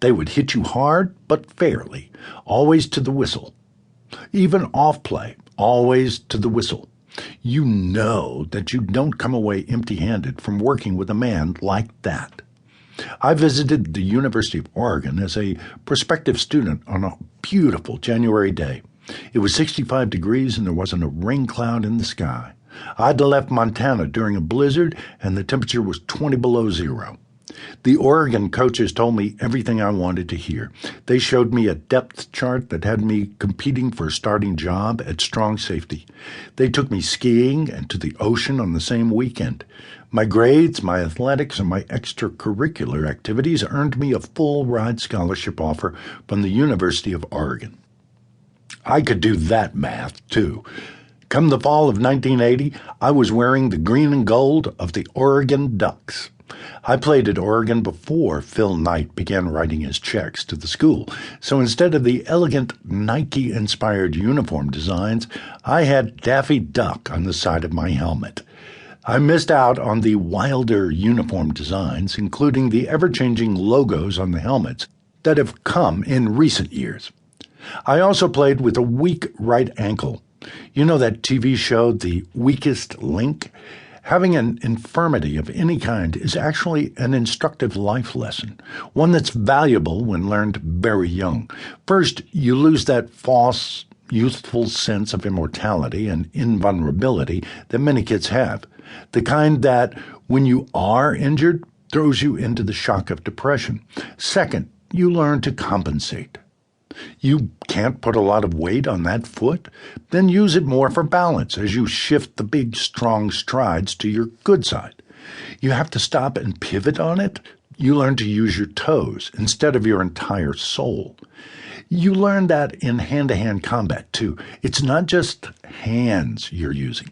They would hit you hard, but fairly, always to the whistle. Even off play, always to the whistle. You know that you don't come away empty-handed from working with a man like that. I visited the University of Oregon as a prospective student on a beautiful January day. It was 65 degrees and there wasn't a rain cloud in the sky. I'd left Montana during a blizzard and the temperature was 20 below zero. The Oregon coaches told me everything I wanted to hear. They showed me a depth chart that had me competing for a starting job at strong safety. They took me skiing and to the ocean on the same weekend. My grades, my athletics, and my extracurricular activities earned me a full-ride scholarship offer from the University of Oregon. I could do that math, too. Come the fall of 1980, I was wearing the green and gold of the Oregon Ducks. I played at Oregon before Phil Knight began writing his checks to the school, so instead of the elegant Nike-inspired uniform designs, I had Daffy Duck on the side of my helmet. I missed out on the wilder uniform designs, including the ever-changing logos on the helmets that have come in recent years. I also played with a weak right ankle. You know that TV show, The Weakest Link? Having an infirmity of any kind is actually an instructive life lesson, one that's valuable when learned very young. First, you lose that false, youthful sense of immortality and invulnerability that many kids have, the kind that, when you are injured, throws you into the shock of depression. Second, you learn to compensate. You can't put a lot of weight on that foot? Then use it more for balance as you shift the big, strong strides to your good side. You have to stop and pivot on it? You learn to use your toes instead of your entire soul. You learn that in hand-to-hand combat, too. It's not just hands you're using.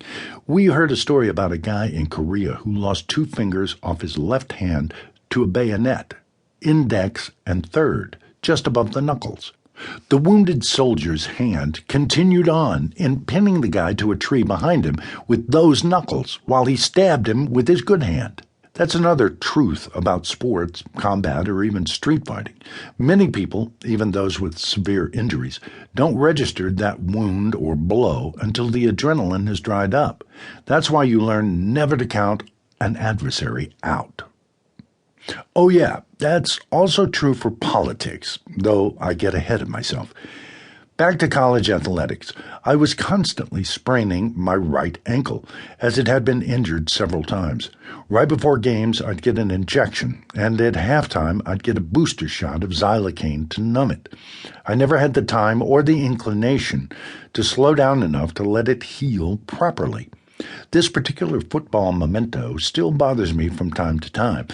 We heard a story about a guy in Korea who lost 2 fingers off his left hand to a bayonet, index and third, just above the knuckles. The wounded soldier's hand continued on in pinning the guy to a tree behind him with those knuckles while he stabbed him with his good hand. That's another truth about sports, combat, or even street fighting. Many people, even those with severe injuries, don't register that wound or blow until the adrenaline has dried up. That's why you learn never to count an adversary out. Oh yeah, that's also true for politics, though I get ahead of myself. Back to college athletics, I was constantly spraining my right ankle, as it had been injured several times. Right before games, I'd get an injection, and at halftime, I'd get a booster shot of xylocaine to numb it. I never had the time or the inclination to slow down enough to let it heal properly. This particular football memento still bothers me from time to time,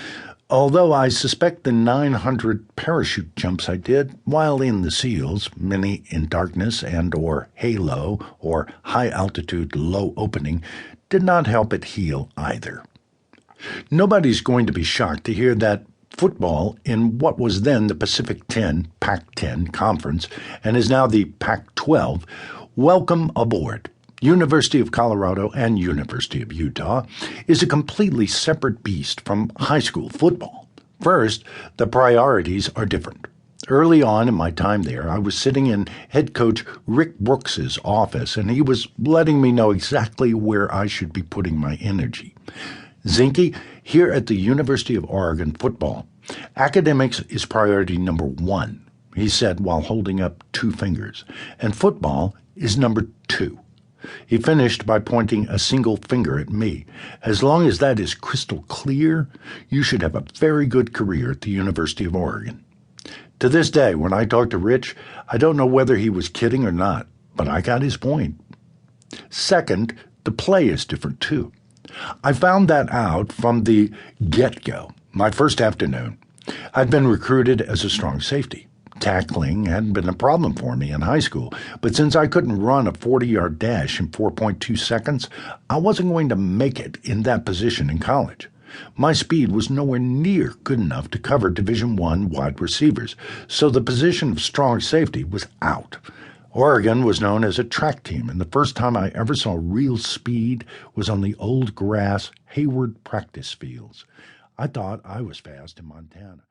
although I suspect the 900 parachute jumps I did while in the SEALs, many in darkness and or halo or high-altitude low opening, did not help it heal either. Nobody's going to be shocked to hear that football in what was then the Pacific 10, Pac-10 conference and is now the Pac-12, welcome aboard. University of Colorado and University of Utah is a completely separate beast from high school football. First, the priorities are different. Early on in my time there, I was sitting in head coach Rick Brooks's office, and he was letting me know exactly where I should be putting my energy. Zinke, here at the University of Oregon football, academics is priority number 1, he said while holding up 2 fingers, and football is number 2. He finished by pointing a single finger at me. As long as that is crystal clear, you should have a very good career at the University of Oregon. To this day, when I talk to Rich, I don't know whether he was kidding or not, but I got his point. Second, the play is different too. I found that out from the get-go, my first afternoon. I'd been recruited as a strong safety. Tackling hadn't been a problem for me in high school, but since I couldn't run a 40-yard dash in 4.2 seconds, I wasn't going to make it in that position in college. My speed was nowhere near good enough to cover Division I wide receivers, so the position of strong safety was out. Oregon was known as a track team, and the first time I ever saw real speed was on the old grass Hayward practice fields. I thought I was fast in Montana.